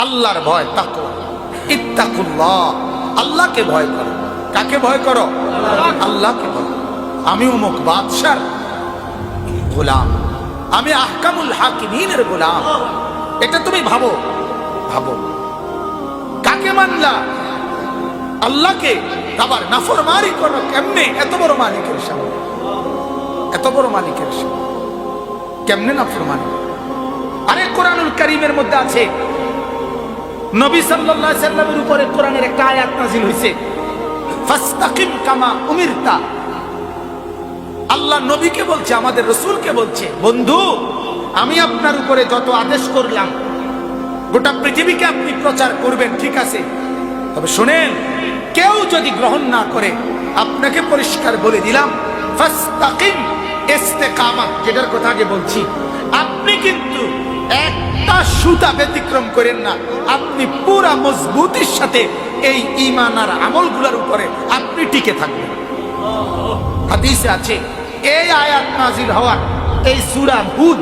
আল্লাহর ভয় তাকওয়া। ইত্তাকুল্লাহ, আল্লাহকে ভয় করো। কাকে ভয় করো? আল্লাহকে ভয়। আমি অমুক বাদশার গোলাম, আমি আহকামুল হাকিমিনের গোলাম, এটা তুমি ভাবো। ভাবো কাকে মানলা? আল্লাহকে। আবার নাফরমানি করো কেমনে? এত বড় মালিকের সামনে, এত বড় মালিকের সামনে কেমনে নাফরমানি? আরে কোরআনুল কারীমের মধ্যে আছে, নবী সাল্লাল্লাহু আলাইহি সাল্লামের উপরে কোরআনের একটা আয়াত নাযিল হইছে, ফাস্তাকিম কামা উমিরতা। আল্লাহ নবীকে বলছে, আমাদের রাসূলকে বলছে, বন্ধু আমি আপনার উপরে যত আদেশ করলাম গোটা পৃথিবীকে আপনি প্রচার করবেন, ঠিক আছে, তবে শুনেন কেউ যদি গ্রহণ না করে আপনাকে পরিষ্কার বলে দিলাম ফাস্তাকিম, ইস্তেকামাত যেটার কথা আগে বলছি, আপনি কিন্তু একটা সুতা ব্যতিক্রম করেন না, আপনি পুরা মজবুতির সাথে এই ঈমান আর আমলগুলোর উপরে আপনি টিকে থাকবেন। হাদিসে আছে এই আয়াত নাজিল হওয়ার, এই সূরা হুদ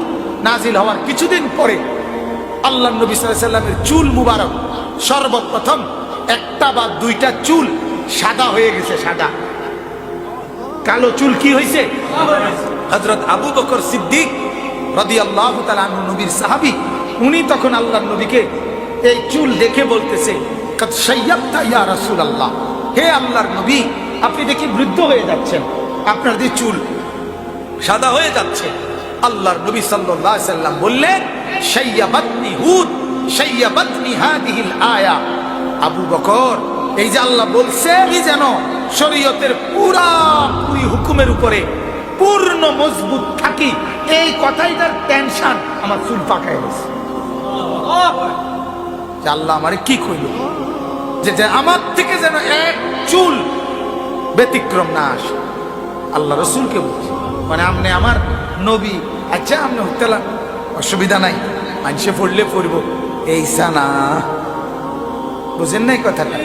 নাজিল হওয়ার কিছুদিন পরে আল্লাহ নবী সাল্লাল্লাহু আলাইহি সাল্লামের চুল মুবারক সর্বপ্রথম একটা বা দুইটা চুল সাদা হয়ে গেছে। সাদা, কালো চুল কি হয়েছে? হযরত আবু বকর সিদ্দিক রাদিয়াল্লাহু তাআলা আনহু, নবীর সাহাবী, উনি তখন আল্লাহর নবীকে এই চুল দেখে বলতেছে, কাদ শাইয়াবতা ইয়া রাসূলুল্লাহ, হে আল্লাহর নবী আপনি দেখি বৃদ্ধ হয়ে যাচ্ছেন, আপনার যে চুল সাদা হয়ে যাচ্ছে। আল্লাহর নবী সাল্লাল্লাহু আলাইহি সাল্লাম বললেন, শাইয়াবাতনি হুদ শাইয়াবাতনি হাদিহিল আয়া। আবু বকর, এই যে আল্লাহ বলছে আমি যেন শরীয়তের পুরোপুরি হুকুমের উপরে পূর্ণ মজবুত থাকি, এই কথাই তার টেনশন, আমার চুল পাকায় গেছে। আল্লাহ আমারে কি কইল যে আমার থেকে যেন এক চুল ব্যতিক্রম না আসে। আল্লাহ রসুলকে বলছে, মানে আপনি আমার নবী, আচ্ছা আপনি হতেলা অসুবিধা নাই, মানুষে পড়লে পড়ব, এই সানা বুঝেন নাই কথাটা?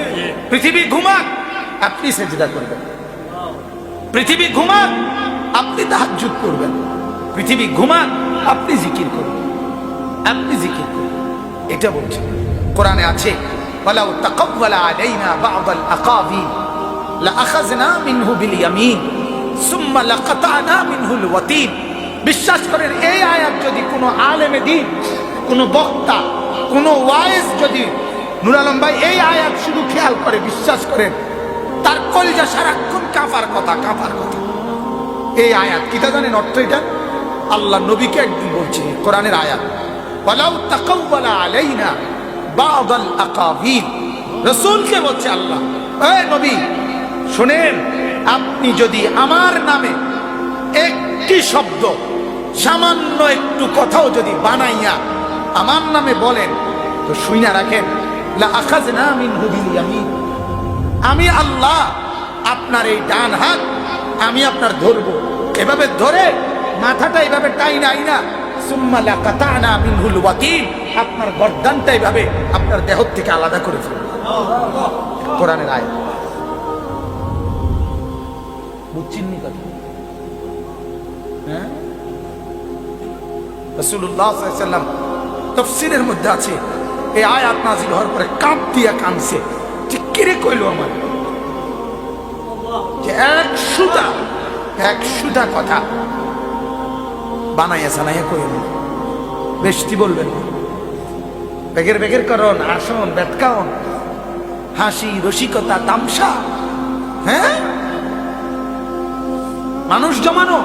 পৃথিবী ঘুমাক আপনি সেজদা করবেন, পৃথিবী ঘুমাক আপনি তাহাজ্জুদ করবেন, পৃথিবী ঘুমাক আপনি জিকির করবেন, আপনি জিকির করবেন। এটা বলছে কোরআনে আছে, ওয়ালাউ তাকাব্বালা আলাইনা বা'দাল আকাবিল লাআখাযনা মিনহু বিল ইয়ামিন সুম্মা লাকাতানা মিনহুল ওয়াতিন। বিশ্বাস করেন এই আয়াত যদি কোনো আলেমে দ্বীন, কোনো বক্তা, কোনো ওয়াইজ যদি নূর আলম ভাই এই আয়াত শুধু খেয়াল করে বিশ্বাস করেন, তার কলিজা সারাক্ষণ কাঁপার কথা, কাঁপার কথা। এই আয়াত কিতা জানেন অর্থ? এটা আল্লাহ নবীকে একদিন বলছে, কোরআনের আয়াত, ওয়ালাউ তাকাব্বালা আলাইনা বা'দাল আকাবিল, রাসূলকে বলছে আল্লাহ, এই নবী শুনেন, আপনি যদি আমার নামে একটি শব্দ, সামান্য একটু কথাও যদি বানাইয়া আমার নামে বলেন তো শুইনা রাখেন, লাআখাযনা মিনহু বিল ইয়ামিন, আমি আল্লাহ আপনার এই ডান হাত আমি আপনার ধরবো, এভাবে ধরে মাথাটা এইভাবে টাইনা আইনা, সুম্মা লাকাতানা মিনহুল ওয়াতিন, আপনার গর্দানটা এইভাবে আপনার দেহ থেকে আলাদা করে ফেলবো। কোরআনের আয়াত বুঝছেন নি কথা? হ্যাঁ, রাসূলুল্লাহ সাল্লাল্লাহু আলাইহি ওয়াসাল্লাম তাফসীরের মধ্যে আছে, এই আয়াত নাযিল হওয়ার পরে কাঁপ দিয়া কাঁদছে, ঠিক কিরে কইলো আমার যে এক সুতা কথা বানাইয়া সানাইয়া কইল, বেশটি বলবেন না, বেগের বেগের করন, আসন বেতকাউন, হাসি রসিকতা তামসা, হ্যাঁ মানুষ জমানো,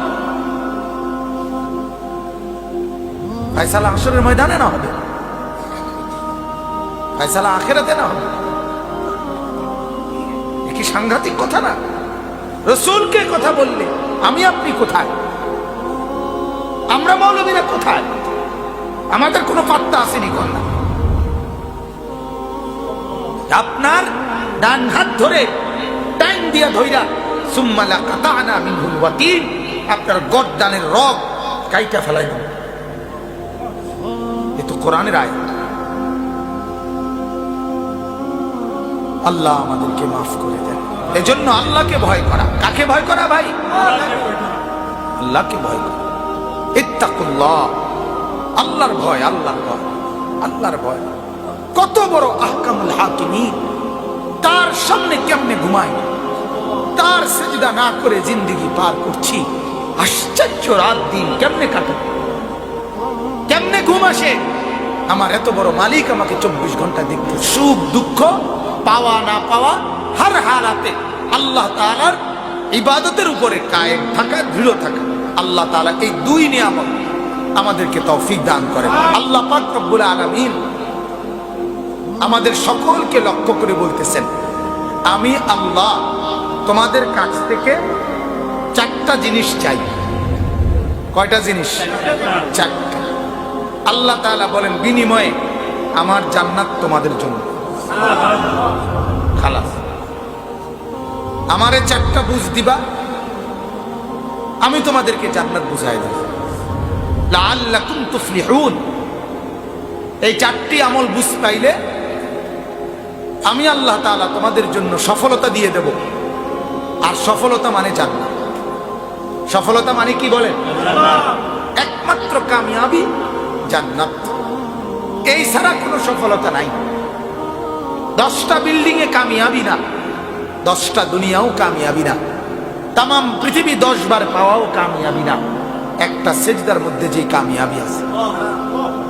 ফায়সালা হাসরের ময়দানে না হবে, ফায়সালা আখিরাতে না হবে। এ কি সাংঘাতিক কথা না? রাসূলকে কথা বললে আমি আপনি কোথায়? আমরা মৌলবীরা কোথায়? আমাদের কোনো পাত্তা আসেনি কন্যা। আপনার ডান হাত ধরে টাইম দিয়া ধইরা সুম্মা লাকাতানা মিনহুল ওয়াতিন, আপনার গর্দানের রগ কাইটা ফেলাই দেব। এ তো কোরআনের আয়াত। আল্লাহ আমাদেরকে মাফ করে দেন। এজন্য আল্লাহকে ভয় করা। কাকে ভয় করা ভাই? আল্লাহকে ভয় করা। ইত্তাকুল্লাহ, আল্লাহর ভয়, আল্লাহর ভয়, আল্লাহর ভয়। কত বড় আহকামুল হাকিমিন, তার সামনে কেমনে ঘুমাই, তার সেজদা না করে জিন্দেগি পার করছি। আশ্চর্য, রাত দিন কেমনে কাটে, কেমনে ঘুম আসে। আমার এত বড় মালিক আমাকে 24 ঘন্টা দেখতে, সুখ দুঃখ পাওয়া না পাওয়া হার হারাতে আল্লাহ তাআলার ইবাদতের উপরে কায়েম থাকা, দৃঢ় থাকা। আল্লাহ তাআলা এই দুই নিয়ামত আমাদেরকে তৌফিক দান করেন। আল্লাহ পাক রব্বুল আলামিন আমাদের সকলকে লক্ষ্য করে বলতেছেন, আমি আল্লাহ তোমাদের কাছ থেকে 4টা জিনিস চাই। কয়টা জিনিস? 4টা। আল্লাহ তাআলা বলেন বিনিময়ে আমার জান্নাত তোমাদের জন্য। খালাস, আমারে 4টা বুঝ দিবা, আমি তোমাদেরকে জান্নাত বুঝাই দেব। লাআল্লাকুম তুফলিহুন। এই 4টি আমল বুঝ পাইলে আমি আল্লাহ তাআলা তোমাদের জন্য সফলতা দিয়ে দেব। আর সফলতা মানে জান্নাত। সফলতা মানে কি বলেন? একমাত্র কামিয়াবি জান্নাত। এই ছাড়া কোনো সফলতা নাই। 10টা বিল্ডিং এ কামিয়াবি না, 10টা দুনিয়াও কামিয়াবি না, তাম পৃথিবী 10 বার পাওয়াও কামিয়াবি না। একটা সেজদার মধ্যে যে কামিয়াবি আছে।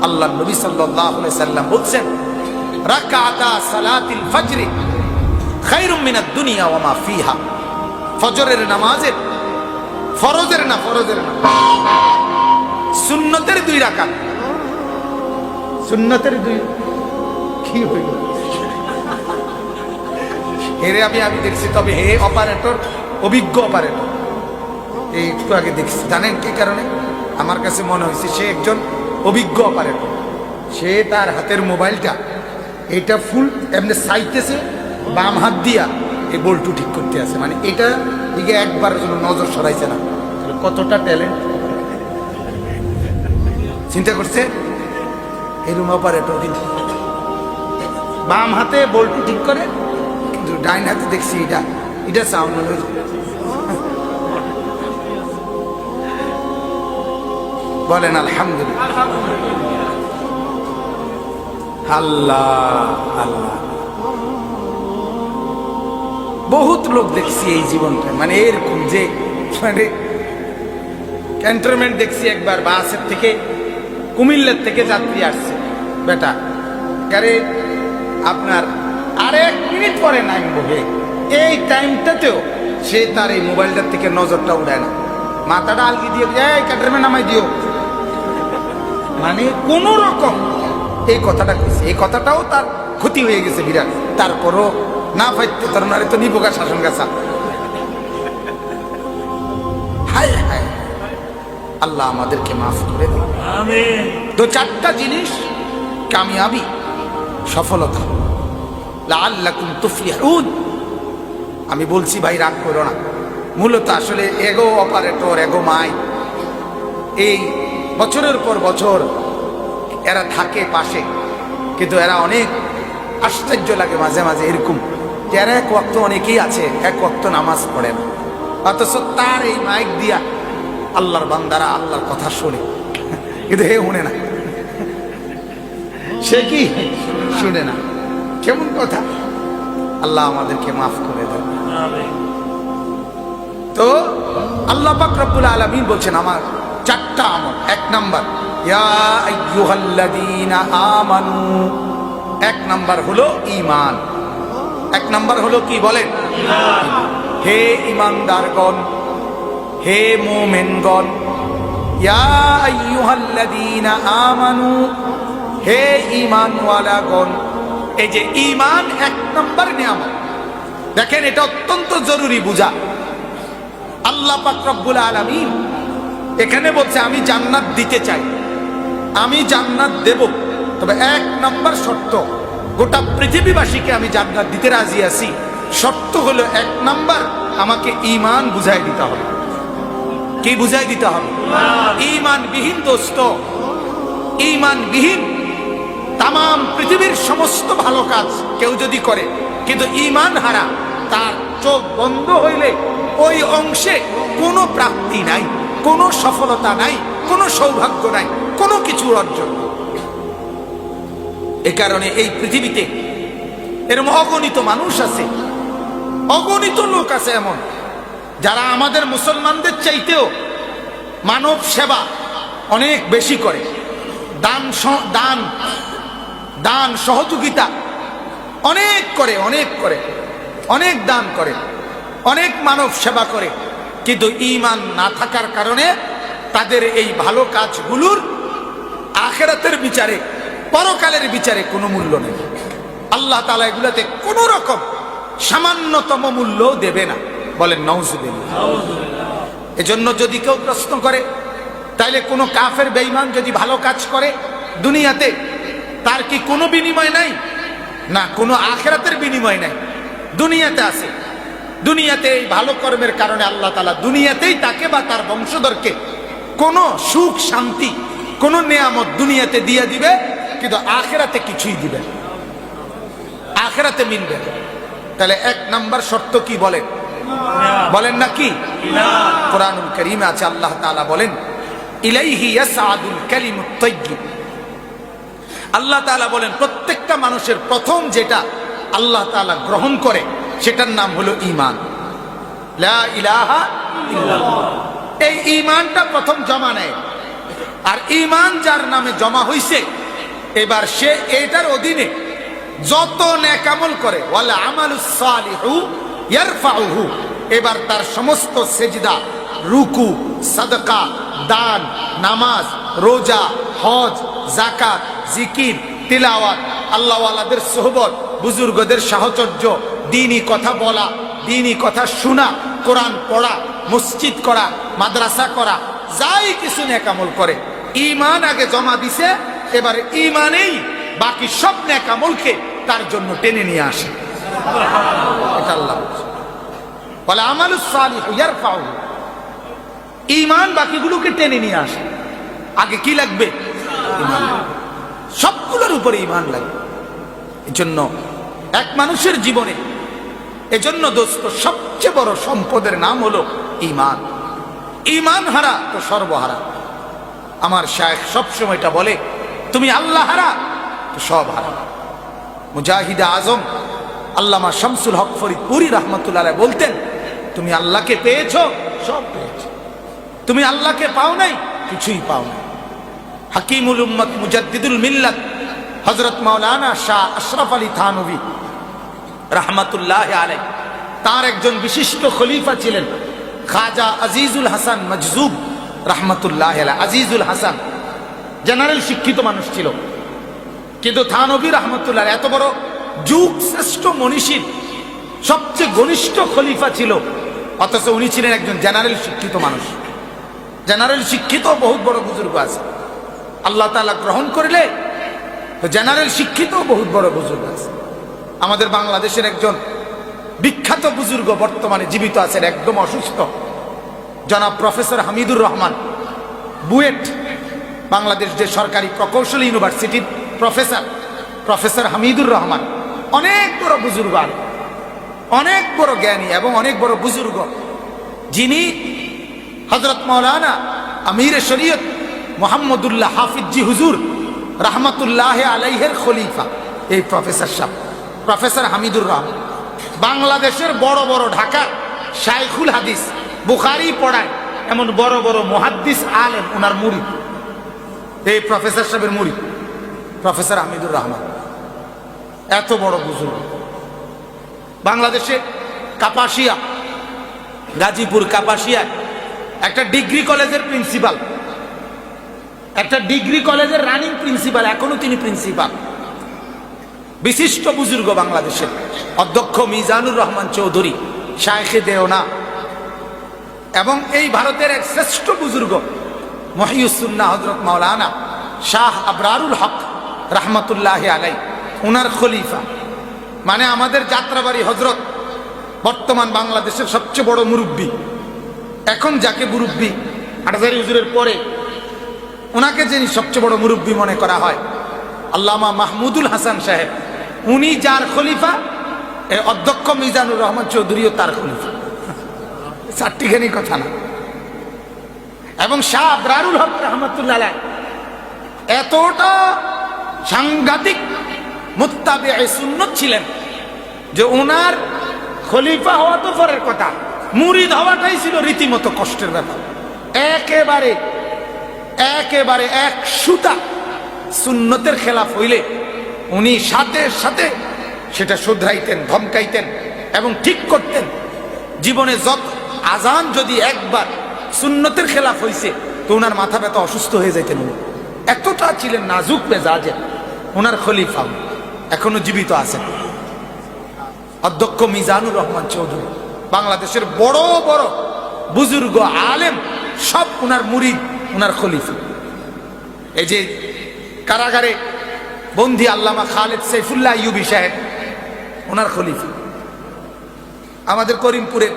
আল্লাহ নবী সাল্লাল্লাহু আলাইহি সাল্লাম বলছেন, রাকাতা সালাতিল ফজর খায়রুম মিনাদ দুনিয়া ওয়া মা ফিহা। ফজরের নামাজের, ফরজের না, সুন্নতের 2 রাকাত, সুন্নতের 2 কি হইল এরে আমি দেখছি। তবে হে অপারেটর, অভিজ্ঞ অপারেটর, এই একটু আগে দেখছি। জানেন কি কারণে? আমার কাছে মনে হয়েছে সে একজন অভিজ্ঞ অপারেটর। সে তার হাতের মোবাইলটা এটা ফুল এমনি চাইতেছে, বাম হাত দিয়া এই বল্টু ঠিক করতে আছে। মানে এটা দিকে একবারের জন্য নজর সরাইছে না। কতটা ট্যালেন্ট চিন্তা করছে এই রুম অপারেটর। কিন্তু বাম হাতে বল্টু ঠিক করে, কিন্তু ডাইন হাতে দেখছি এটা সাউন্ড বলেন আলহামদুলিল্লাহ। আল্লাহ আল্লাহ, বহুত লোক দেখছি এই জীবনটা, মানে এরকম যে মানে ক্যান্টনমেন্ট দেখছি একবার, বাসের থেকে কুমিল্লার থেকে যাত্রী আসছে, বেটা কারে আপনার আর 1 মিনিট পরে নামবো, এই টাইমটাতেও সে তার এই মোবাইলটার থেকে নজরটা উড়ায় না, মাথাটা আলগি দিয়ে ক্যান্টনমেন্ট নামাই দিও। মানে কোন রকম এই কথাটা কইছে, এই কথাটাও তার ক্ষতি হয়ে গেছে বিরাট। তারপরও না পাইতে তার নারে তো নিবোকা শাসন গাছা। হায় হায়, আল্লাহ আমাদেরকে মাফ করে দিন। আমিন। তো 4টা জিনিস কামিয়াবি, সফলতা। লাআল্লাকুম তুফলিহুন। আমি বলছি ভাই রাগ করো না, মূলত আসলে এগো অপারেটর, এগো মাই, এই বছরের পর বছর এরা থাকে পাশে, কিন্তু এরা অনেক আশ্চর্য লাগে মাঝে মাঝে এরকম যে এরা 1 ওয়াক্ত, অনেকেই আছে 1 ওয়াক্ত নামাজ পড়ে না, অথচ তার এই মাইক দিয়া আল্লাহর বান্দারা আল্লাহর কথা শোনে, কিন্তু হে শুনে না। সে কি শুনে না? কেমন কথা! আল্লাহ আমাদেরকে মাফ করে দেন। তো আল্লাহ পাক রব্বুল আলামিন বলছেন আমার 4টা আমল। 1 নাম্বার, ইয়া আইয়ুহাল্লাযীনা আমানু। 1 নাম্বার হলো ঈমান। 1 নাম্বার হলো কি বলেন? হে ঈমানদারগণ, হে মুমিনগণ, ইয়া আইয়ুহাল্লাযীনা আমানু, হে ঈমানওয়ালাগণ। এই যে ঈমান 1 নাম্বার নিয়ামত। দেখেন এটা অত্যন্ত জরুরি বুঝা। আল্লাহ পাক রব্বুল আলামিন এখানে বলছে আমি জান্নাত দিতে চাই, আমি জান্নাত দেব, তবে 1 নাম্বার শর্ত, গোটা পৃথিবীবাসীকে আমি জান্নাত দিতে রাজি আছি। শর্ত হলো 1 নাম্বার, আমাকে ঈমান বুঝাই দিতে হবে। কি বুঝাই দিতে হবে? ঈমানবিহীন দোস্ত, ঈমানবিহীন তাম পৃথিবীর সমস্ত ভালো কাজ কেউ যদি করে, কিন্তু ঈমান হারা, তার চোখ বন্ধ হইলে ওই অংশে কোনো প্রাপ্তি নাই, কোনো সফলতা নাই, কোনো সৌভাগ্য নাই, কোনো কিছুর অর্জন। এ কারণে এই পৃথিবীতে এরকম অগণিত মানুষ আছে, অগণিত লোক আছে এমন যারা আমাদের মুসলমানদের চাইতেও মানব সেবা অনেক বেশি করে, দান দান সহযোগিতা অনেক করে, অনেক দান করে, অনেক মানব সেবা করে, কিন্তু ঈমান না থাকার কারণে তাদের এই ভালো কাজগুলোর আখিরাতের বিচারে, পরকালের বিচারে কোনো মূল্য নেই। আল্লাহ তাআলা এগুলোতে কোনো রকম সামান্যতম মূল্য দেবে না। বলেন নাউজুবিল্লাহ। এজন্য যদি কেউ প্রশ্ন করে তাইলে কোনো কাফের বেঈমান যদি ভালো কাজ করে দুনিয়াতে, তার কি কোনো বিনিময় নাই? না, কোনো আখিরাতের বিনিময় নাই। দুনিয়াতে আছে, দুনিয়াতে এই ভালো কর্মের কারণে আল্লাহ তাআলা দুনিয়াতেই তাকে বা তার বংশধরকে কোনো সুখ শান্তি, কোনো নেয়ামত দুনিয়াতে দিয়ে দিবে, কিন্তু আখিরাতে কিছুই দিবে না, আখিরাতে মিলবে না। তাহলে এক নাম্বার শর্ত কি বলেন? বলেন না কি? কোরআনুল কারীমে আছে, আল্লাহ তাআলা বলেন ইলাইহি ইয়াসআদুল কালিমুত তাইয়্যিব। আল্লাহ তাআলা বলেন প্রত্যেকটা মানুষের প্রথম যেটা আল্লাহ তাআলা গ্রহণ করে সেটার নাম হলো ঈমান, লা ইলাহা ইল্লাল্লাহ। এই ঈমানটা প্রথম জমা নেয়, আর ঈমান যার নামে জমা হইছে এবার সে এটার অধীনে যত নেক আমল করে, ওয়াল আমালুস সালিহু ইয়ারফাউহু, এবার তার সমস্ত সেজদা, রুকু, সাদকা, দান, নামাজ, রোজা, হজ, যাকাত, জিকির, তিলাওয়াত, আল্লাহওয়ালাদের সোহবত, বুজুর্গদের সাহচর্য, দ্বীনি কথা বলা, দ্বীনি কথা শোনা, কোরআন পড়া, মসজিদ করা, মাদ্রাসা করা, যাই কিছু নেক আমল করে ঈমান আগে জমা দিছে, এবার ঈমানেই বাকি সব নেক আমলকে তার জন্য টেনে নিয়ে আসে। এটা আল্লাহ বলে আমালুস সালিহু ইয়ারফাউহু, ঈমান বাকিগুলোকে টেনে নিয়ে আসে। আগে কি লাগবে? ঈমান। সবগুলোর উপরে ঈমান লাগবে। এজন্য এক মানুষের জীবনে, এজন্য দোস্ত সবচেয়ে বড় সম্পদের নাম হলো ঈমান। ঈমান হারা তো সর্বহারা। আমার শায়েখ সবসময় এটা বলে, তুমি আল্লাহ হারা তো সব হারা। মুজাহিদে আজম আল্লামা শামসুল হক ফরিদপুরি রাহমাতুল্লাহ আলাইহি বলতেন, তুমি আল্লাহকে পেয়েছো, সব পেয়েছো। তুমি আল্লাহকে পাও নাই, কিছুই পাও নাই। হাকিমুল উম্মত মুজাদ্দিদুল মিল্লাত হযরত মাওলানা শাহ আশরাফ আলী থানভী রাহমাতুল্লাহ আলাইহি, তার একজন বিশিষ্ট খলিফা ছিলেন খাজা আজিজুল হাসান মজজুব রাহমাতুল্লাহ আলাইহি। আজিজুল হাসান জেনারেল শিক্ষিত মানুষ ছিল, কিন্তু থানভী রাহমাতুল্লাহ এত বড় যুগ শ্রেষ্ঠ মনীষীর সবচেয়ে ঘনিষ্ঠ খলিফা ছিল, অথচ উনি ছিলেন একজন জেনারেল শিক্ষিত মানুষ। জেনারেল শিক্ষিত বহুত বড় বুজুর্গ আছে, আল্লাহ তাআলা গ্রহণ করলে জেনারেল শিক্ষিত বহুত বড় বুজুর্গ আছে। আমাদের বাংলাদেশের একজন বিখ্যাত বুজুর্গ বর্তমানে জীবিত আছেন, একদম অসুস্থ, জনাব প্রফেসর হামিদুর রহমান, বুয়েট বাংলাদেশ যে সরকারি প্রকৌশল ইউনিভার্সিটির প্রফেসর হামিদুর রহমান অনেক বড় বুজুর্গ, অনেক বড় জ্ঞানী এবং অনেক বড় বুজুর্গ, যিনি হযরত মাওলানা আমির শরীয়ত মোহাম্মদুল্লাহ হাফিজি হুজুর রাহমাতুল্লাহ আলাইহির খলিফা। এই প্রফেসর সাহেব প্রফেসর হামিদুর রহমান বাংলাদেশের বড় বড় ঢাকা শাইখুল হাদিস, বুখারী পড়ায় এমন বড় বড় মুহাদ্দিস আলেম ওনার মুরিদ। এই প্রফেসর সাহেবের মুরিদ প্রফেসর হামিদুর রহমান, এত বড় বুজুর্গ। বাংলাদেশে কাপাসিয়া, গাজীপুর কাপাসিয়ায় একটা ডিগ্রি কলেজের প্রিন্সিপাল, একটা ডিগ্রি কলেজের রানিং প্রিন্সিপাল, এখনো তিনি প্রিন্সিপাল। বিশিষ্ট বুজুর্গ বাংলাদেশের অধ্যক্ষ মিজানুর রহমান চৌধুরী শায়েখে দেওনা, এবং এই ভারতের এক শ্রেষ্ঠ বুজুর্গ মহিউসুন্নাহ হযরত মাওলানা শাহ আবরারুল হক রাহমাতুল্লাহ আলাইহি, ওনার খলিফা। মানে আমাদের যাত্রাবাড়ি হজরত বর্তমান বাংলাদেশের সবচেয়ে বড় মুরব্বী, এখন যাকে মুরব্বী আটহাজারী হুজুরের পরে ওনাকে যিনি সবচেয়ে বড় মুরব্বী মনে করা হয়, আল্লামা মাহমুদুল হাসান সাহেব, উনি যার খলিফা, অধ্যক্ষ মিজানুর রহমান চৌধুরীও তার খলিফা। চারটিখানি কথা না। এবং শাহ আবরারুল হক রহমতুল্লাহ আলাইহি এতটা সাংঘাতিক মুত্তাবিয়ে সুন্নাত ছিলেন, যে ওনার খলিফা হওয়া তো পরের কথা, মুরিদ হওয়াটাই ছিল রীতিমতো কষ্টের ব্যাপার। একেবারে একেবারে এক সুতা সুন্নতের খেলাফ হইলে উনি সাথে সাথে সেটা শুধরাইতেন, ধমকাইতেন এবং ঠিক করতেন। জীবনে যত আজান যদি একবার সুন্নতের খেলাফ হইছে তো ওনার মাথা ব্যথা, অসুস্থ হয়ে যাইতেন। উনি এতটা ছিলেন নাজুক মেজাজের। ওনার খলিফা এখনো জীবিত আছেন, অধ্যক্ষ মিজানুর রহমান চৌধুরী। বাংলাদেশের বড় বড় বুজুর্গ আলেম সব ওনার মুরিদ, ওনার খলিফা। এই যে কারাগারে বন্দী আল্লামা খালেদ সাইফুল্লাহ আইয়ুবী সাহেব, ওনার খলিফা। আমাদের করিমপুরের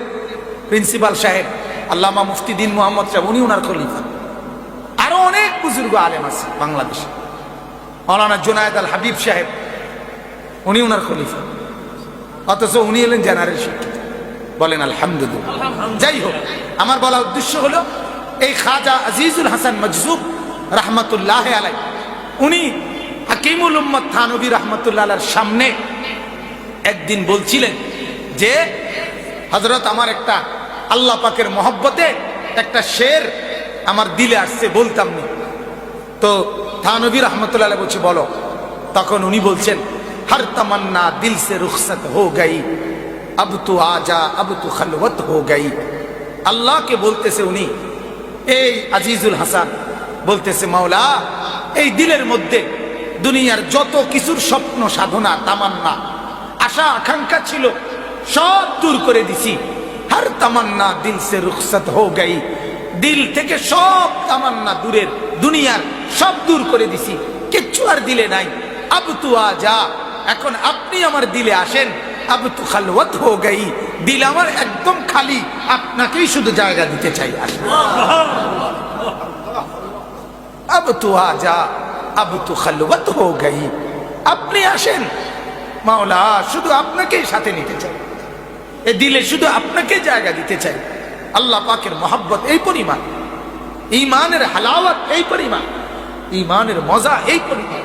প্রিন্সিপাল সাহেব আল্লামা মুফতি দিন মোহাম্মদ সাহেব, উনি ওনার খলিফা। আরো অনেক বুজুর্গ আলেম আছে বাংলাদেশে। মাওলানা জুনায়েদ আল হাবিব সাহেব, উনি ওনার খলিফা, অথচ উনি এলেন জেনারেল শিক্ষিত। বলেন আলহামদুলিল্লাহ। যাই হোক, আমার বলা উদ্দেশ্য হলো এই খাজা আজিজুল হাসান মজজুব রহমতুল্লাহ আলাই, উনি হাকিমুল উম্মত থানভী রহমতুল্লাহ আলার সামনে একদিন বলছিলেন যে হযরত, আমার একটা আল্লাহ পাকের মহব্বতে একটা শের আমার দিলে আসছে, বলতাম না। তো থানভী রহমতুল্লাহ আলাই বলছে বলো। তখন উনি বলছেন, हर तमन्ना दिल से रुखसत हो गई, अब तो आजा अब तो खलवत हो गई। अल्लाह के बोलते से उनी এই আজিজুল হাসান বলতেছে, মাওলা এই দিলের মধ্যে দুনিয়ার যত কিছুর স্বপ্ন সাধনা তামান্না আশা আকাঙ্ক্ষা ছিল সব দূর করে দিছি। हर तमन्ना दिल से रुखसत हो गई, দিল থেকে সব তামান্না দূরের দুনিয়ার সব দূর করে দিছি, কিচ্ছু আর দিলে নাই। अब तू आजा, এখন আপনি আমার দিলে আসেন। अब तो खलवत हो गई, দিল আমার একদম খালি, আপনাকেই শুধু জায়গা দিতে চাই, আসেন। अब तो आजा अब तो खलवत हो गई, আপনি আসেন মাওলা, শুধু আপনাকেই সাথে নিতে চাই, এই দিলে শুধু আপনাকে জায়গা দিতে চাই। আল্লাহ পাকের মহব্বত এই পরিমাণ, ঈমানের হালাওয়াত এই পরিমাণ, ঈমানের মজা এই পরিমাণ।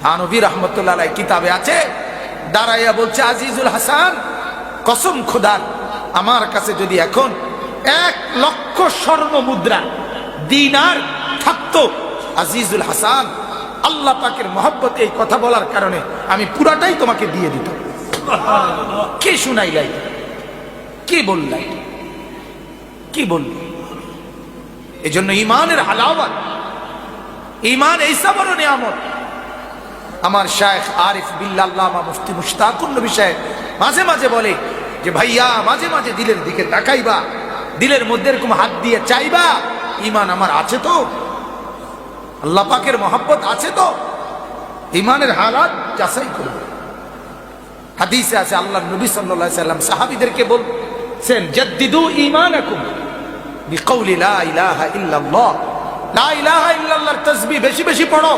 থানভী রহমতুল্লাহ আলাইহি কিতাবে আছে, দাঁড়াইয়া বলছে, আজিজুল হাসান কসম খোদার, আমার কাছে যদি এখন 1 লক্ষ স্বর্ণ মুদ্রা দিনার থাকতো, আজিজুল হাসান আল্লাহ পাকের মহব্বতে এই কথা বলার কারণে আমি পুরাটাই তোমাকে দিয়ে দিতাম। কে শুনাইলাই, কে বললাই, কি বলল? এই জন্য ঈমানের হালাওয়াত, ঈমান এইসা বড় নিয়ামত। আমার শায়েখ আরিফ বিল্লাহ আল্লামা মুফতি মুশতাকুন নবী সাহেব মাঝে মাঝে বলে যে, ভাইয়া মাঝে মাঝে দিলের দিকে তাকাইবা, দিলের মধ্যে এরকম হাত দিয়ে চাইবা, ঈমান আমার আছে তো, আল্লাহ পাকের মহব্বত আছে তো, ঈমানের হালাত যাচাই করবে। হাদিসে আছে, আল্লাহর নবী সাল্লাল্লাহু আলাইহি সাল্লাম সাহাবীদেরকে বলছেন, জাদ্দিদু ঈমানাকুম বিকাউলি লা ইলাহা ইল্লাল্লাহ, লা ইলাহা ইল্লাল্লাহর তাসবিহ বেশি বেশি পড়ো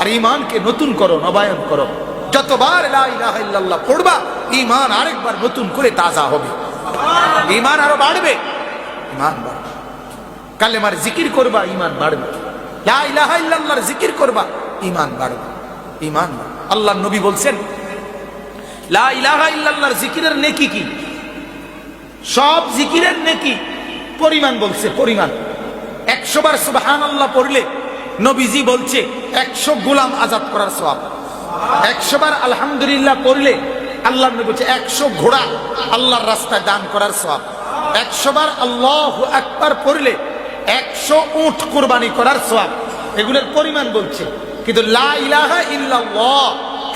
আর ঈমানকে নতুন করো, নবায়ন করো। যতবার লা ইলাহা ইল্লাল্লাহ পড়বা, ঈমান আরেকবার নতুন করে তাজা হবে, ঈমান আরো বাড়বে, ঈমান বাড়বে। কালেমার জিকির করবা, ঈমান বাড়বে। লা ইলাহা ইল্লাল্লাহর জিকির করবা, ঈমান বাড়বে, ঈমান বাড়বে। আল্লাহর নবী বলছেন, লা ইলাহা ইল্লাল্লাহর জিকিরের নেকি কি? সব জিকিরের নেকি পরিমাণ বলছে, পরিমাণ। 100 বার সুবহানাল্লাহ পড়লে নবীজি বলছে 100 গোলাম আজাদ করার সওয়াব। 100 বার আলহামদুলিল্লাহ পড়লে আল্লাহর নবী বলছে 100 ঘোড়া আল্লাহর রাস্তায় দান করার সওয়াব। 100 বার আল্লাহু আকবার পড়লে 100 উট কুরবানি করার সওয়াব। এগুলোর পরিমাণ বলছে। কিন্তু লা ইলাহা ইল্লাল্লাহ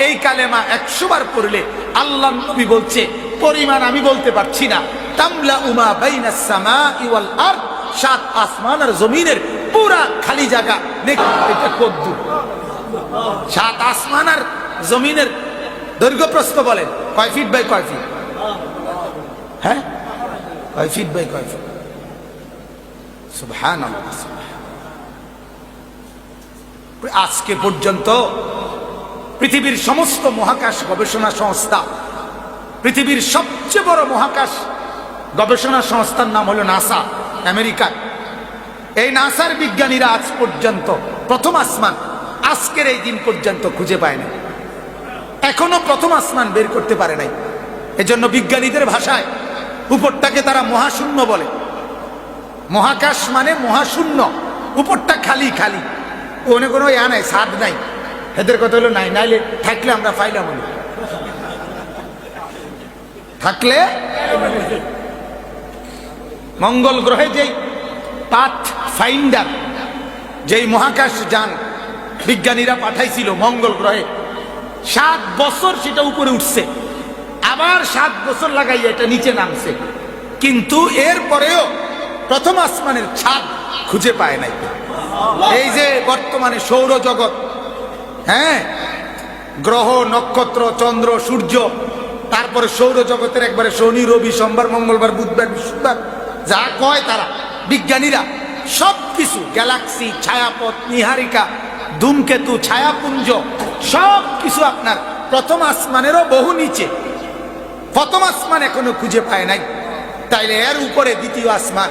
এই কালেমা 100 বার পড়লে আল্লাহর নবী বলছে পরিমাণ আমি বলতে পারছি না, তামলা উমা বাইনাস সামাই ওয়াল আরদ, 7 আসমান আর জমিনের পুরা খালি জায়গা। এটা কদ্দুর 7 আসমান আর জমিনের দৈর্ঘ্য প্রস্থ বলেন কয় ফিট বাই কয় ফিট? হ্যাঁ, কয় ফিট বাই কয় ফিট? সুবহানাল্লাহ। আজকে পর্যন্ত পৃথিবীর সমস্ত মহাকাশ গবেষণা সংস্থা, পৃথিবীর সবচেয়ে বড় মহাকাশ গবেষণা সংস্থার নাম হলো নাসা, আমেরিকার। এই নাসার বিজ্ঞানীরা আজ পর্যন্ত প্রথম আসমান আজকের এই দিন পর্যন্ত খুঁজে পায় না। এখনো প্রথম আসমান বের করতে পারে নাই। এজন্য বিজ্ঞানীদের ভাষায় উপরটাকে তারা মহাশূন্য বলে। মহাকাশ মানে মহাশূন্য, উপরটা খালি খালি, কোনো কোনো ইয়া নাই, ছাদ নাই। এদের কথা হলো নাই, নাইলে থাকলে আমরা পাইলাম না, থাকলে। মঙ্গল গ্রহে যেই পাথ ফাইন্ডার, যেই মহাকাশ যান বিজ্ঞানীরা পাঠাইছিল মঙ্গল গ্রহে, 7 বছর সেটা উপরে উঠছে, আবার 7 বছর লাগাইয়া এটা নিচে নামছে, কিন্তু এরপরেও প্রথম আসমানের ছাদ খুঁজে পায় নাই। এই যে বর্তমানে সৌরজগৎ, হ্যাঁ, গ্রহ নক্ষত্র চন্দ্র সূর্য, তারপরে সৌরজগতের একবারে শনি রবি সোমবার মঙ্গলবার বুধবার বৃহস্পতিবার যা কয় তারা বিজ্ঞানীরা, সবকিছু গ্যালাক্সি, ছায়াপথ, নীহারিকা, ধূমকেতু, ছায়াপুঞ্জ, সবকিছু আপনার প্রথম আসমানেরও বহু নিচে। প্রথম আসমান এখনো খুঁজে পায় নাই, তাইলে এর উপরে দ্বিতীয় আসমান,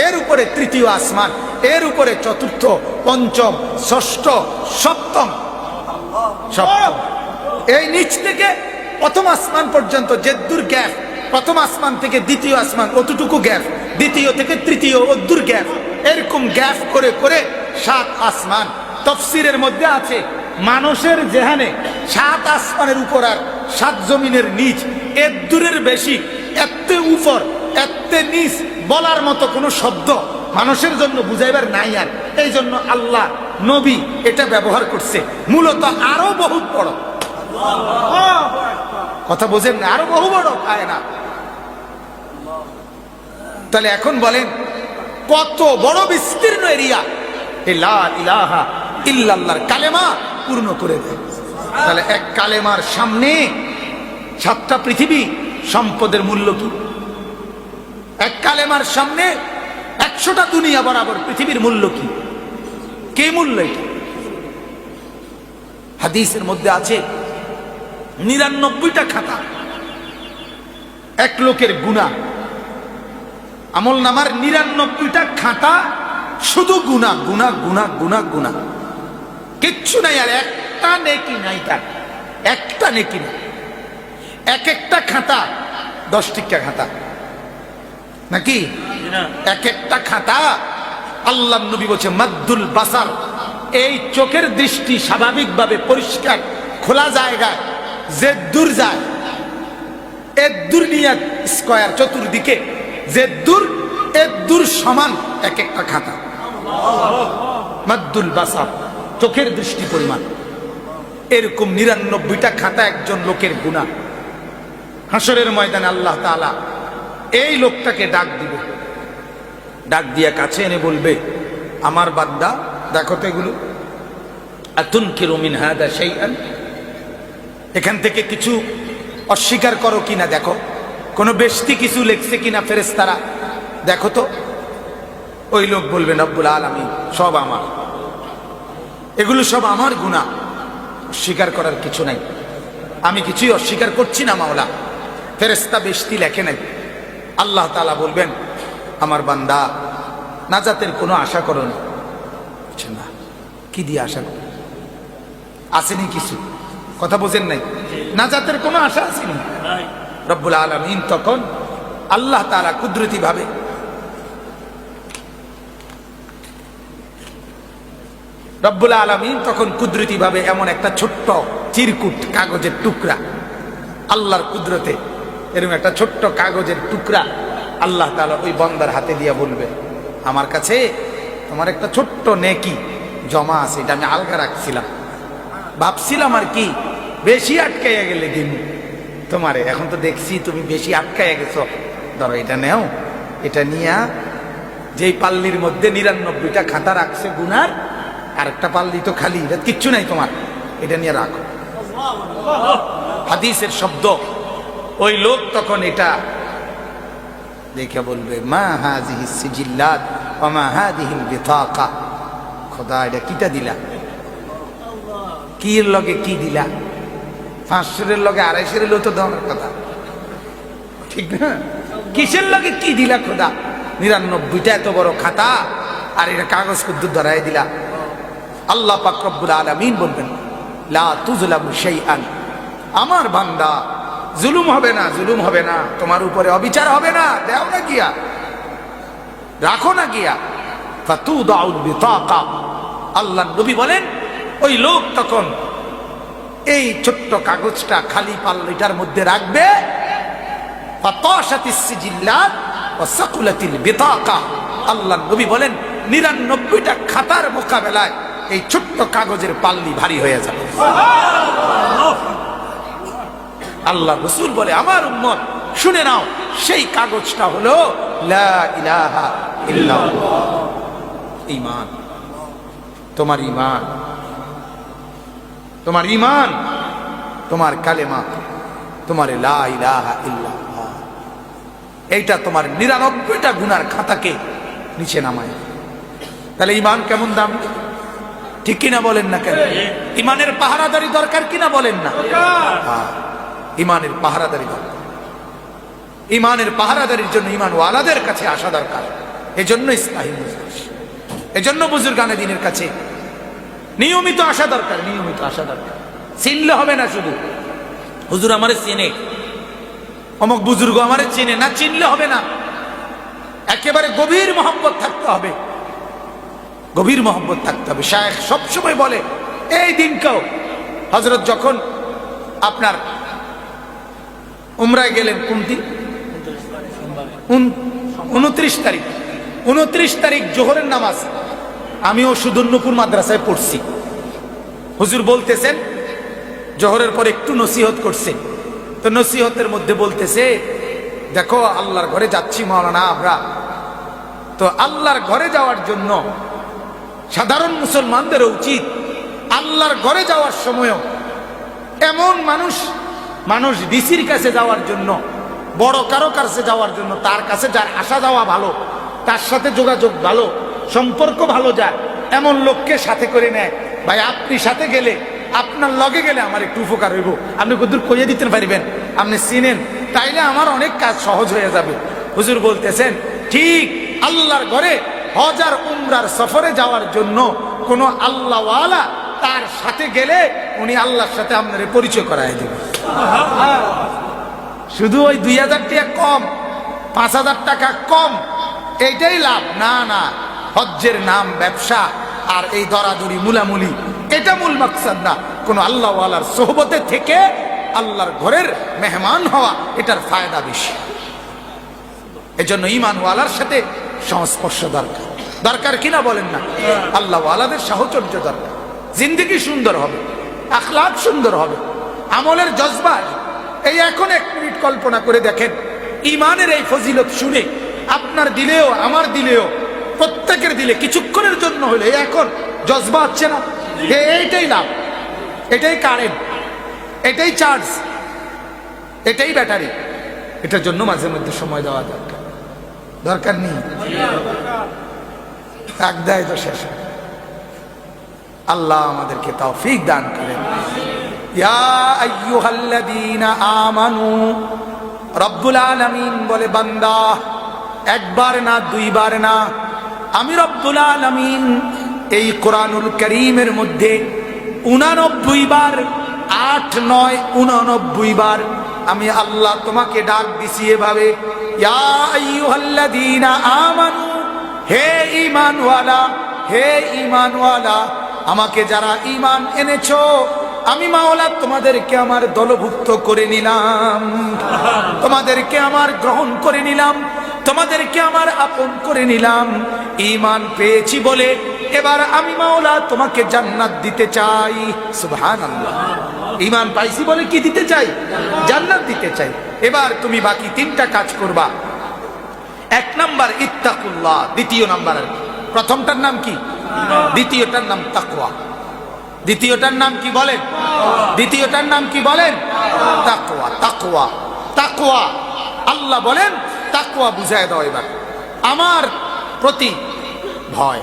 এর উপরে তৃতীয় আসমান, এর উপরে চতুর্থ, পঞ্চম, ষষ্ঠ, সপ্তম। এই নিচ থেকে প্রথম আসমান পর্যন্ত যে দূর গ্যাপ, প্রথম আসমান থেকে দ্বিতীয় আসমান অতটুকু গ্যাপ, দ্বিতীয় থেকে তৃতীয় অদ্দূর গ্যাপ, এরকম গ্যাপ করে করে 7 আসমান। তফসিরের মধ্যে আছে মানুষের জেহানে 7 আসমানের উপর আর 7 জমিনের নিচ, এর দূরের বেশি, এত উপর এত নিচ বলার মতো কোনো শব্দ মানুষের জন্য বুঝাইবার নাই। আর এই জন্য আল্লাহ নবী এটা ব্যবহার করছে, মূলত আরো বহুত বড়। কথা বোঝেন না? আরো বহু বড় পায় না। তাহলে এখন বলেন কত বড় বিস্তীর্ণ এরিয়া লা ইলাহা ইল্লাল্লাহর কালেমা পূর্ণ করে দেয়। তাহলে এক কালেমার সামনে 7টা পৃথিবী সম্পদের মূল্য কি? এক কালেমার সামনে 100টা দুনিয়া বরাবর পৃথিবীর মূল্য কি? কে মূল্য এটা? হাদিসের মধ্যে আছে 99টা খাতা, এক লোকের গুনাহ, আমল নামার 99টা খাতা, শুধু গুনাহ গুনাহ গুনাহ গুনাহ গুনাহ, কিচ্ছু নাই। আর একটা নেকি নাই, তার একটা নেকি নাই। এক একটা খাতা 10 টিকা খাতা নাকি? এক একটা খাতা। আল্লাহ নবী বলছে মাদ্দুল বাসার, এই চোখের দৃষ্টি স্বাভাবিকভাবে পরিষ্কার খোলা জায়গায় যে দূর যায়, এর দূর নিয়ে স্কয়ার চতুর্দিকে যে দূর, এর দূর সমান এক একটা খাতা। মাদ্দুল বাসার, চোখের দৃষ্টি পরিমাণ। এরকম 99টা খাতা একজন লোকের গুনাহ। হাসরের ময়দানে আল্লাহ তাআলা এই লোকটাকে ডাক দিবে, ডাক দিয়া কাছে এনে বলবে, আমার বান্দা দেখো তো এগুলো, আতুনকিরু মিন হাদা শাইআন, এখান থেকে কিছু অস্বীকার করো কিনা দেখো, কোনো বেশতি কিছু লেখছে কিনা ফেরেশতারা, দেখো তো। ওই লোক বলবে রব্বুল আলামিন সব আমার, এগুলো সব আমার গুনাহ, অস্বীকার করার কিছু নাই, আমি কিছুই অস্বীকার করছি না মাওলা। ফেরেশতা বেশতি লেখে নাই। আল্লাহ তাআলা বলবেন, আমার বান্দা নাজাতের কোনো আশা করো না। না, কি দিয়ে আশা করো? আসেনি কিছু, কথা বোঝেন নাই? নাজাতের কোনো আশা আসেনি। রব্বুল আলামিন তখন আল্লাহ তাআলা কুদরতি ভাবে রব্বুল আলামিন তখন কুদরতি ভাবে এমন একটা ছোট্ট চিরকুট কাগজের টুকরা, আল্লাহর কুদরতে এরকম একটা ছোট্ট কাগজের টুকরা আল্লাহ তাআলা ওই বান্দার হাতে দিয়া বলবে, আমার কাছে তোমার একটা ছোট্ট নেকি জমা আছে, এটা আমি আলগা রাখছিলাম, ভাবছিলাম আর কি বেশি আটকাইয়া গেলে দিন তোমারে, এখন তো দেখছি তুমি বেশি আটকাইয়া গেছো, ধরো এটা নেও, এটা নিয়া যেই পাল্লির মধ্যে 99টা খাতা রাখছে গুনার, আর একটা পাল্লি তো খালি, এটা কিচ্ছু নাই তোমার, এটা নিয়ে রাখো। হাদিসের শব্দ। ওই লোক তখন এটা দেখে বলবে, মা হাযিহিস সিজিল্লাত ওয়া মা হাযিহিল বিতাকা, খোদা এটা কিটা দিলা, কি এর লগে কি দিলা? 500-এর লগে 250-এর লো তো দেওয়ার কথা, ঠিক না? কিসের লগে কি দিলা খোদা? 99টা এত বড় খাতা, আর এটা কাগজ কুদ্দুর ধরাই দিলা। আল্লাহ পাক রব্বুল আলামিন বলবেন, লা তুযলামু শাইআন, আমার বান্দা, জুলুম হবে না, জুলুম হবে না, তোমার উপরে অবিচার হবে না, দাও না গিয়া, রাখো না গিয়া। ফাতুদাউল বিতাকা, আল্লাহ নবী বলেন ওই লোক তখন এই ছোট্ট কাগজটা খালি পাল্লিটার মধ্যে রাখবে। ফাতাশাতিস সিজিল্লাত ওয়া সাকুলাতিল বিতাকা, আল্লাহ নবী বলেন 99টা খাতার মোকাবেলায় এই ছোট্ট কাগজের পাল্লি ভারী হয়ে যাবে। আল্লাহ রাসূল বলে আমার উম্মত শুনে নাও, সেই কাগজটা হলো লা ইলাহা ইল্লাল্লাহ। ঈমান, তোমার ঈমান, তোমার ঈমান, তোমার কালেমা, তোমার লা ইলাহা ইল্লাল্লাহ, এইটা তোমার 99টা গুনার খাতাকে নিচে নামায়। তাহলে ঈমান কেমন দাম, ঠিক কিনা বলেন না কেন? ঈমানের পাহারাদারি দরকার কিনা বলেন না? ঈমানের পাহারাদারি দরকার। ঈমানের পাহারাদারির জন্য ঈমানওয়ালাদের কাছে আসা দরকার। এজন্য ইসলাহি মজলিস, এজন্য বুজুর্গানে দিনের কাছে নিয়মিত আসা দরকার, নিয়মিত আসা দরকার। চিনলে হবে না শুধু হুজুর আমারে চেনে, অমুক বুজুর্গ আমারে চেনে না, চিনলে হবে না। একেবারে গভীর মহব্বত থাকতে হবে, গভীর মহব্বত থাকতে হবে। শায়েখ সবসময় বলে, এই দিনকেও হযরত যখন আপনার উমরায় গেলেন, কোন দিন? 29 তারিখ, 29 তারিখ জোহরের নামাজ আমিও সুদর্ণপুর মাদ্রাসায় পড়ছি। হুজুর বলতেছেন, জোহরের পর একটু নসিহত করছে, তো নসিহতের মধ্যে বলতেছে, দেখো আল্লাহর ঘরে যাচ্ছি মাওলানা আমরা, তো আল্লাহর ঘরে যাওয়ার জন্য সাধারণ মুসলমানদের উচিত আল্লাহর ঘরে যাওয়ার সময়ও এমন মানুষ ডিসির কাছে যাওয়ার জন্য, বড় কারো কাছে যাওয়ার জন্য, তার কাছে যার আসা যাওয়া ভালো, তার সাথে যোগাযোগ ভালো, সম্পর্ক ভালো যায়, এমন লোককে সাথে করে নেয়। ভাই আপনি সাথে গেলে, আপনার লগে গেলে আমার একটু উপকার হইব, আপনি কতদূর কইয়ে দিতে পারবেন, আপনি চিনেন, তাইলে আমার অনেক কাজ সহজ হয়ে যাবে। হুজুর বলতেছেন ঠিক আল্লাহর ঘরে হজ আর উমরার সফরে যাওয়ার জন্য কোন আল্লাহওয়ালা তার সাথে গেলে উনি আল্লাহর সাথে আপনার পরিচয় করায় দেবেন। শুধু ওই 2000 টাকা কম, 5000 টাকা কম, এইটাই লাভ না। না, হজ্জের নাম ব্যবসা আর এই দরাদরি মুলামুলি, এটা মূল মাকসাদ না। কোন আল্লাহওয়ালার সোহবতে থেকে আল্লাহর ঘরের মেহমান হওয়া, এটার ফায়দা বেশি। এজন্য ঈমানওয়ালার সাথে সংস্পর্শ দরকার, দরকার কিনা বলেন না? আল্লাহওয়ালাদের সাহচর্য দরকার। জিন্দেগি সুন্দর হবে, আখলাক সুন্দর হবে, আমলের জজবা। এই এখন 1 মিনিট কল্পনা করে দেখেন, ঈমানের এই ফজিলত শুনে আপনার দিলেও আমার দিলেও প্রত্যেকের দিলে কিছুক্ষণের জন্য হলে এখন জজবা হচ্ছে না? এইটাই লাভ, এটাই কারেন্ট, এটাই চার্জ, এটাই ব্যাটারি। এটার জন্য মাঝে মধ্যে সময় দেওয়া দরকার, দরকার নেই এক দেয় তো শেষ। আল্লাহ আমাদেরকে তৌফিক দান করেন। ইয়া আইয়ুহাল্লাযীনা আমানু, রব্বুল আলামিন বলে বান্দা, একবার না, দুইবার না, আমি রব্বুল আলামিন এই কোরআনুল কারীমের মধ্যে 89 বার, 8, 9, 89 বার আমি আল্লাহ তোমাকে ডাক দিছি এভাবে, ইয়া আইয়ুহাল্লাযীনা আমানু, হে ঈমানওয়ালা, হে ঈমানওয়ালা, আমাকে যারা ঈমান এনেছো, আমি মাওলা তোমাদেরকে আমার দলভুক্ত করে নিলাম, তোমাদেরকে আমার গ্রহণ করে নিলাম, তোমাদেরকে আমার আপন করে নিলাম। ঈমান পেয়েছি বলে এবার আমি মাওলা তোমাকে জান্নাত দিতে চাই। সুবহানাল্লাহ। ঈমান পাইছি বলে কি দিতে চাই? জান্নাত দিতে চাই। এবার তুমি বাকি 3টা কাজ করবা। 1 নাম্বার ইত্তাকুল্লাহ, 2 নাম্বার, প্রথমটার নাম কি? দ্বিতীয়টার নাম তাকওয়া। দ্বিতীয়টার নাম কি বলেন? দ্বিতীয়টার নাম কি বলেন? তাকওয়া। তাকওয়া, তাকওয়া। আল্লাহ বলেন তাকওয়া বুঝায় দাও এবার, আমার প্রতি ভয়।